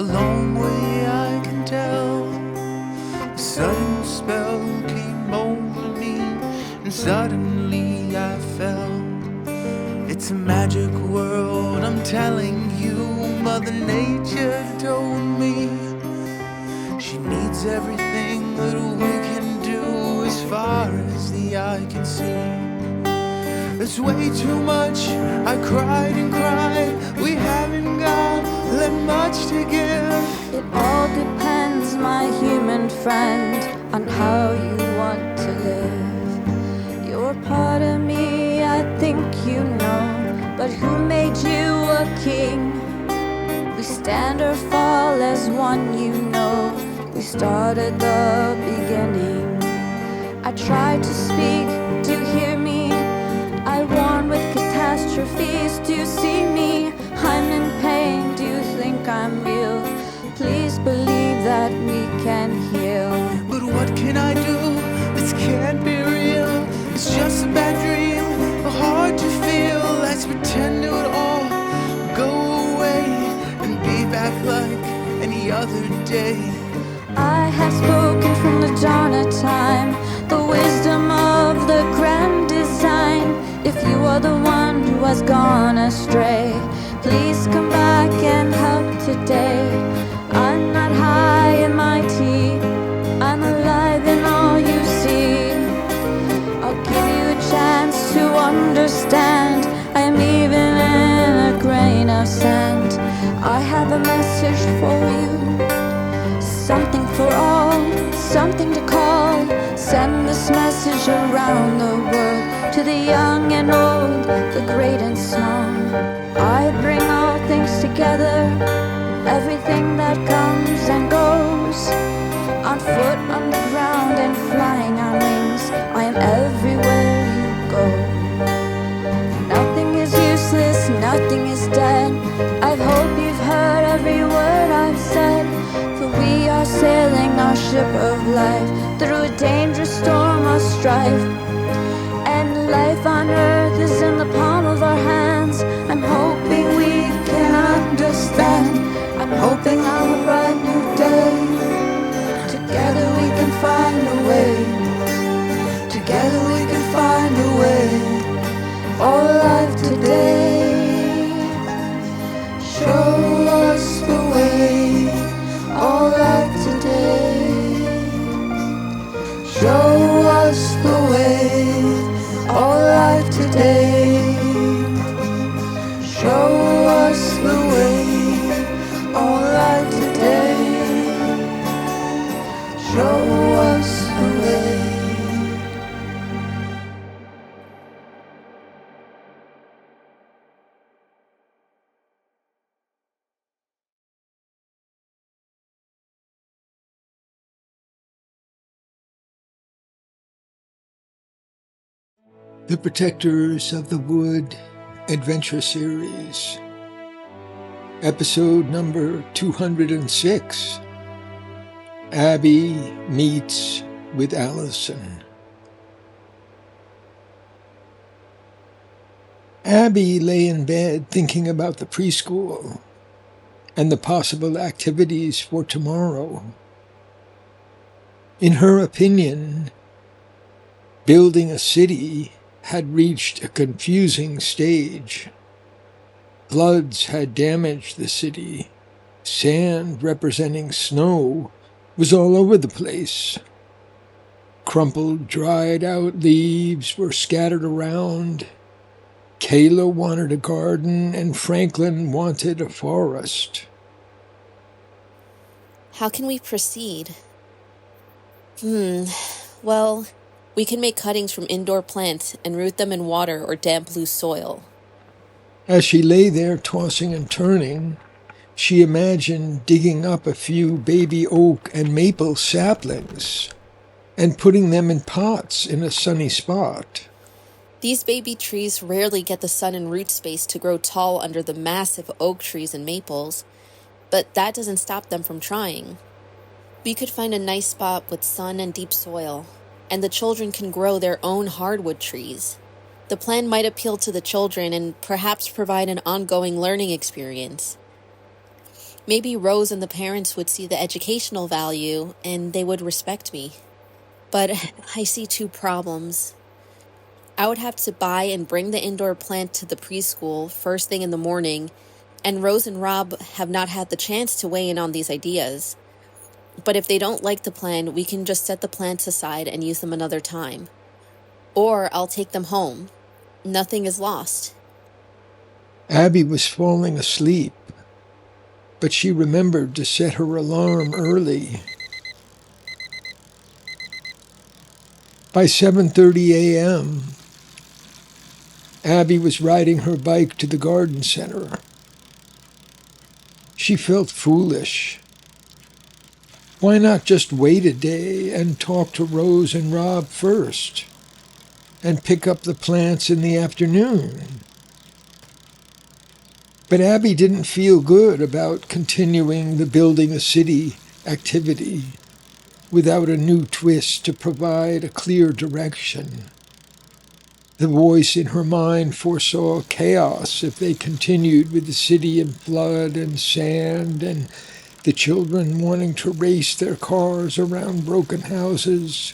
a long way I can tell. A sudden spell came over me, and suddenly I fell. It's a magic world, I'm telling you. Mother Nature told me she needs everything that we can do as far as the eye can see. It's way too much, I cried and cried. We haven't got that much to give. It all depends, my human friend, on how you want to live. You're part of me, I think you know, but who made you a king? We stand or fall as one, you know. We start at the beginning. I tried to speak, do you hear me? I warn with catastrophes, do you see me? I'm in pain, do you think I'm real? Please believe that we can heal. But what can I do? This can't be real. It's just a bad dream, hard to feel. Let's pretend it would all go away and be back like any other day. I have spoken from the dawn of time, the wisdom of the grand design. If you are the one who has gone astray, please come back and help today. I'm not high and mighty, I'm alive in all you see. I'll give you a chance to understand. I am even in a grain of sand. I have a message for you, something for all, something to call. Send this message around the world, to the young and old, the great and small. I bring all things together, everything that comes and goes, on foot, on the ground, and flying on wings. I am everywhere you go. Nothing is useless, nothing is dead. I hope you've heard every word I've said. For we are sailing our ship of life through a dangerous storm of strife. And life on earth is in the palm of our hands. I'm hoping we can understand. I'm hoping on a bright new day, together we can find a way. Together we can find a way. All life today, show us the way. All life today, show us the way. All life today, show us the way. All life today, show us the way. The Protectors of the Wood Adventure Series, episode number 206, Abby Meets with Alison. Abby lay in bed thinking about the preschool and the possible activities for tomorrow. In her opinion, building a city had reached a confusing stage. Floods had damaged the city. Sand representing snow was all over the place. Crumpled, dried-out leaves were scattered around. Kayla wanted a garden, and Franklin wanted a forest. How can we proceed? Well, we can make cuttings from indoor plants and root them in water or damp, loose soil. As she lay there tossing and turning, she imagined digging up a few baby oak and maple saplings and putting them in pots in a sunny spot. These baby trees rarely get the sun and root space to grow tall under the massive oak trees and maples, but that doesn't stop them from trying. We could find a nice spot with sun and deep soil, and the children can grow their own hardwood trees. The plan might appeal to the children and perhaps provide an ongoing learning experience. Maybe Rose and the parents would see the educational value and they would respect me. But I see two problems. I would have to buy and bring the indoor plant to the preschool first thing in the morning, and Rose and Rob have not had the chance to weigh in on these ideas. But if they don't like the plan, we can just set the plants aside and use them another time. Or I'll take them home. Nothing is lost. Abby was falling asleep, but she remembered to set her alarm early. By 7:30 a.m., Abby was riding her bike to the garden center. She felt foolish. Why not just wait a day and talk to Rose and Rob first, and pick up the plants in the afternoon? But Abby didn't feel good about continuing the building a city activity without a new twist to provide a clear direction. The voice in her mind foresaw chaos if they continued with the city in flood and sand and the children wanting to race their cars around broken houses.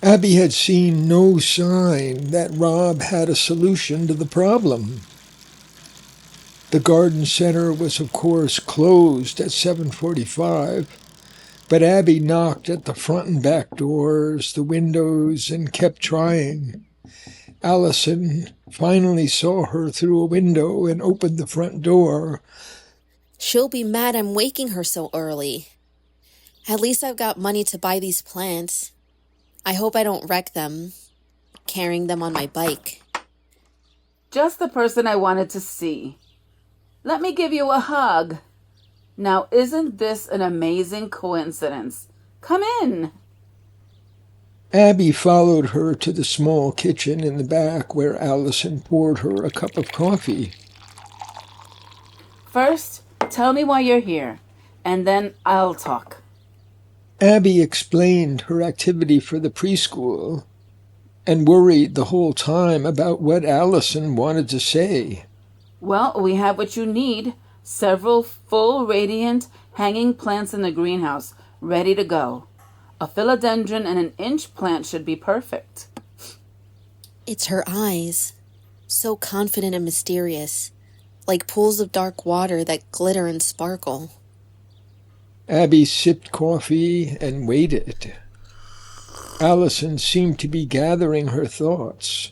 Abby had seen no sign that Rob had a solution to the problem. The garden center was, of course, closed at 7:45, but Abby knocked at the front and back doors, the windows, and kept trying. Alison finally saw her through a window and opened the front door. She'll be mad I'm waking her so early. At least I've got money to buy these plants. I hope I don't wreck them, carrying them on my bike. Just the person I wanted to see. Let me give you a hug. Now, isn't this an amazing coincidence? Come in. Abby followed her to the small kitchen in the back where Alison poured her a cup of coffee. First, tell me why you're here, and then I'll talk. Abby explained her activity for the preschool and worried the whole time about what Alison wanted to say. Well, we have what you need. Several full, radiant, hanging plants in the greenhouse, ready to go. A philodendron and an inch plant should be perfect. It's her eyes, so confident and mysterious, like pools of dark water that glitter and sparkle. Abby sipped coffee and waited. Alison seemed to be gathering her thoughts.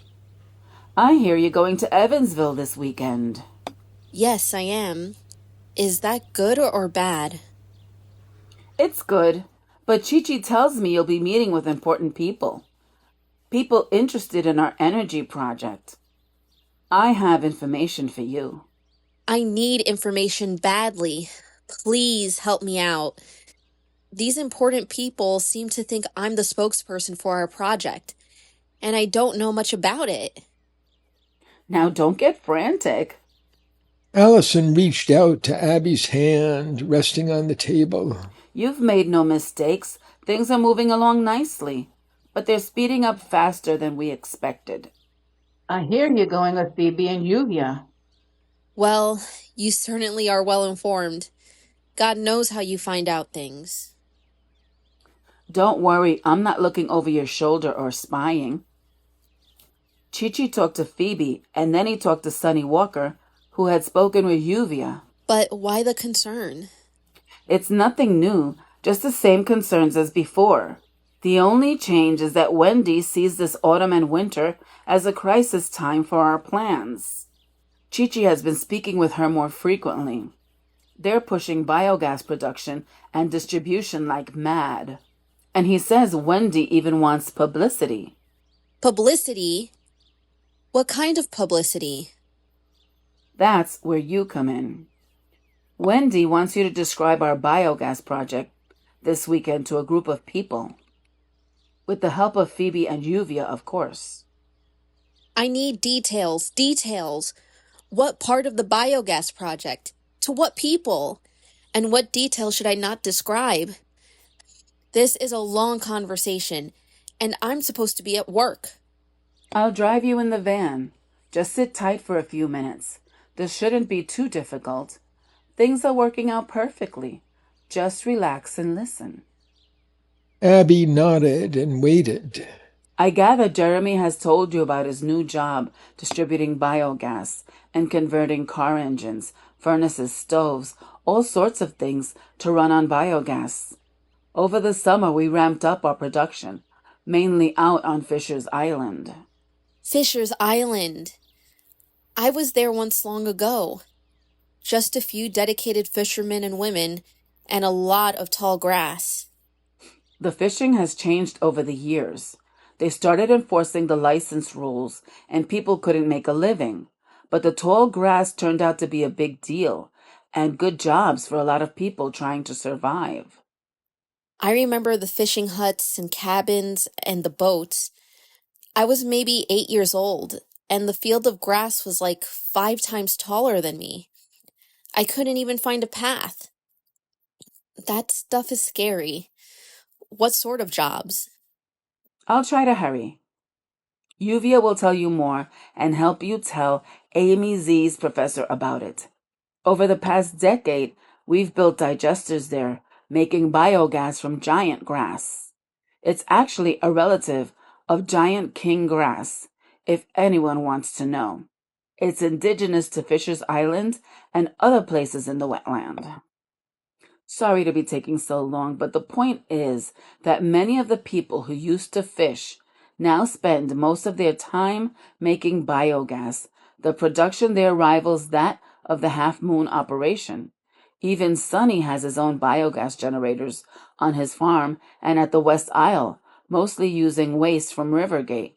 I hear you're going to Evansville this weekend. Yes, I am. Is that good or bad? It's good, but Chi-Chi tells me you'll be meeting with important people. People interested in our energy project. I have information for you. I need information badly. Please help me out. These important people seem to think I'm the spokesperson for our project, and I don't know much about it. Now don't get frantic. Alison reached out to Abby's hand, resting on the table. You've made no mistakes. Things are moving along nicely, but they're speeding up faster than we expected. I hear you're going with Phoebe and Abby. Well, you certainly are well informed. God knows how you find out things. Don't worry, I'm not looking over your shoulder or spying. Chi-Chi talked to Phoebe, and then he talked to Sonny Walker, who had spoken with Yuvia. But why the concern? It's nothing new, just the same concerns as before. The only change is that Wendy sees this autumn and winter as a crisis time for our plans. Chi-Chi has been speaking with her more frequently. They're pushing biogas production and distribution like mad. And he says Wendy even wants publicity. Publicity? What kind of publicity? That's where you come in. Wendy wants you to describe our biogas project this weekend to a group of people. With the help of Phoebe and Yuvia, of course. I need details. What part of the biogas project? To what people? And what details should I not describe? This is a long conversation, and I'm supposed to be at work. I'll drive you in the van. Just sit tight for a few minutes. This shouldn't be too difficult. Things are working out perfectly. Just relax and listen. Abby nodded and waited. I gather Jeremy has told you about his new job distributing biogas and converting car engines, furnaces, stoves, all sorts of things to run on biogas. Over the summer, we ramped up our production, mainly out on Fisher's Island. Fisher's Island. I was there once long ago. Just a few dedicated fishermen and women, and a lot of tall grass. The fishing has changed over the years. They started enforcing the license rules, and people couldn't make a living. But the tall grass turned out to be a big deal, and good jobs for a lot of people trying to survive. I remember the fishing huts and cabins and the boats. I was maybe 8 years old, and the field of grass was like 5 times taller than me. I couldn't even find a path. That stuff is scary. What sort of jobs? I'll try to hurry. Yuvia will tell you more and help you tell Amy Z's professor about it. Over the past decade, we've built digesters there, making biogas from giant grass. It's actually a relative of giant king grass, if anyone wants to know. It's indigenous to Fisher's Island and other places in the wetland. Sorry to be taking so long, but the point is that many of the people who used to fish now spend most of their time making biogas. The production there rivals that of the Half Moon operation. Even Sonny has his own biogas generators on his farm and at the West Isle, mostly using waste from Rivergate.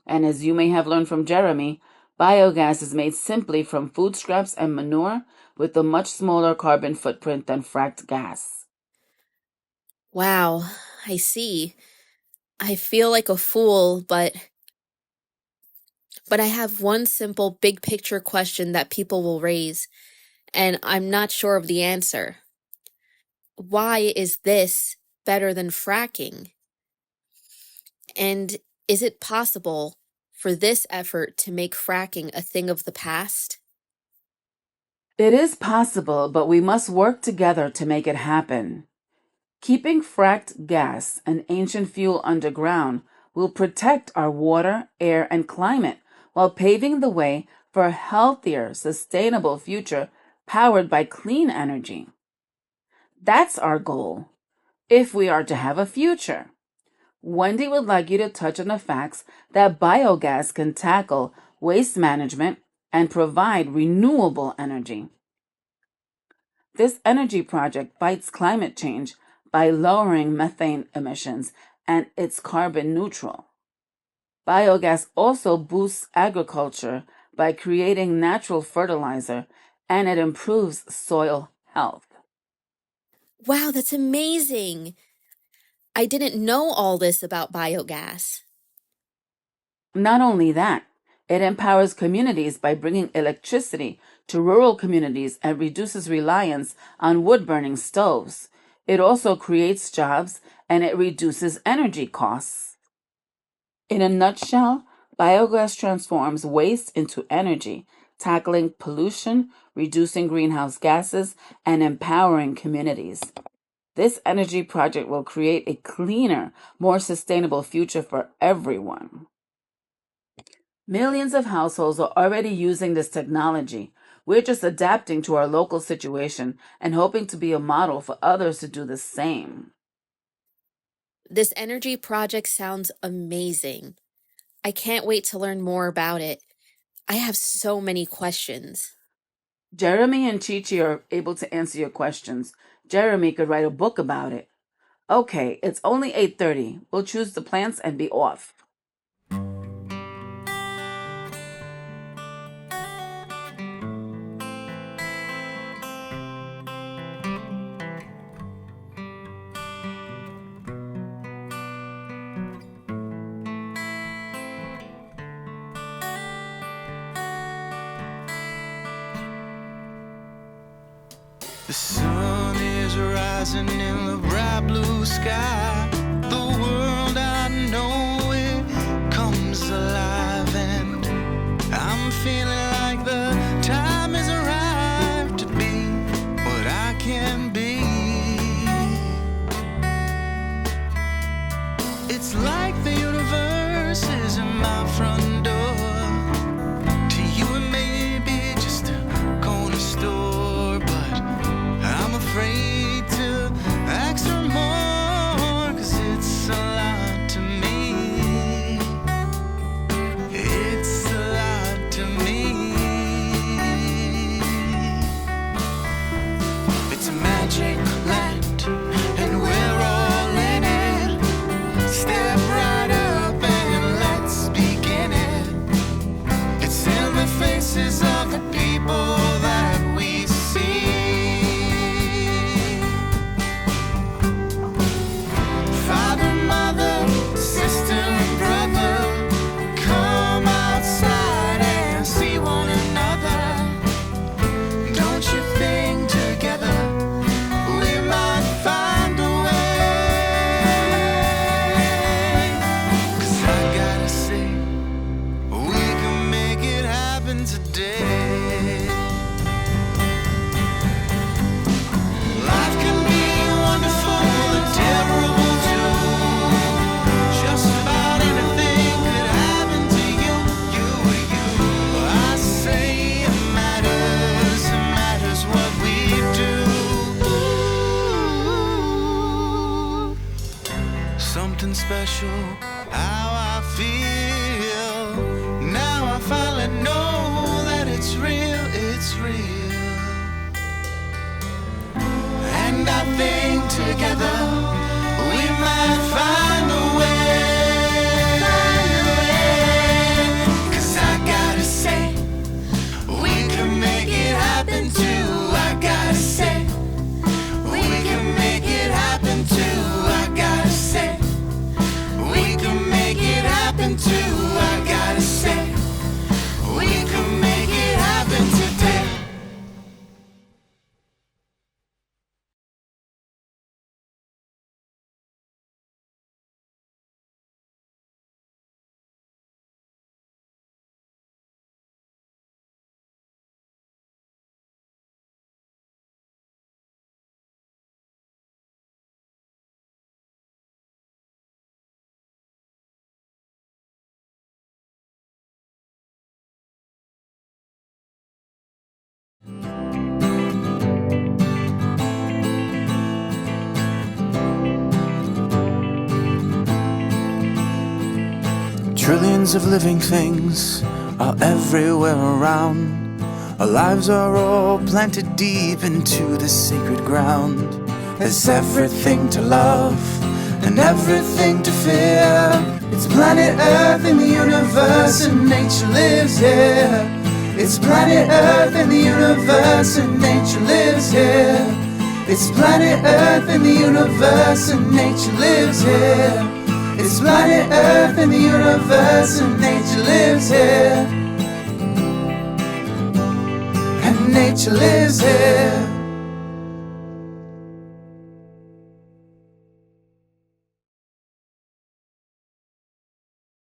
And as you may have learned from Jeremy, biogas is made simply from food scraps and manure with a much smaller carbon footprint than fracked gas. Wow, I see. I feel like a fool, but I have one simple big picture question that people will raise, and I'm not sure of the answer. Why is this better than fracking? And is it possible for this effort to make fracking a thing of the past? It is possible, but we must work together to make it happen. Keeping fracked gas, an ancient fuel underground, will protect our water, air, and climate while paving the way for a healthier, sustainable future powered by clean energy. That's our goal, if we are to have a future. Wendy would like you to touch on the facts that biogas can tackle waste management and provide renewable energy. This energy project fights climate change by lowering methane emissions, and it's carbon neutral. Biogas also boosts agriculture by creating natural fertilizer, and it improves soil health. Wow, that's amazing! I didn't know all this about biogas. Not only that, it empowers communities by bringing electricity to rural communities and reduces reliance on wood-burning stoves. It also creates jobs and it reduces energy costs. In a nutshell, biogas transforms waste into energy, tackling pollution, reducing greenhouse gases, and empowering communities. This energy project will create a cleaner, more sustainable future for everyone. Millions of households are already using this technology. We're just adapting to our local situation and hoping to be a model for others to do the same. This energy project sounds amazing. I can't wait to learn more about it. I have so many questions. Jeremy and Chi-Chi are able to answer your questions. Jeremy could write a book about it. Okay, it's only 8:30. We'll choose the plants and be off. The sun is rising in the bright blue sky. The world I know it comes alive, and I'm feeling like the time has arrived to be special how I feel. Now I finally know that it's real, it's real. And I think together we might find a way. Cause I gotta say, we can make it happen too. I gotta say, we can make it happen too. I gotta say, we can make it happen too. I gotta say, we can make it happen today. Trillions of living things are everywhere around. Our lives are all planted deep into the sacred ground. There's everything to love and everything to fear. It's planet Earth in the universe and nature lives here. It's planet Earth in the universe and nature lives here. It's planet Earth in the universe and nature lives here. It's planet Earth in the universe and nature lives here. And nature lives here.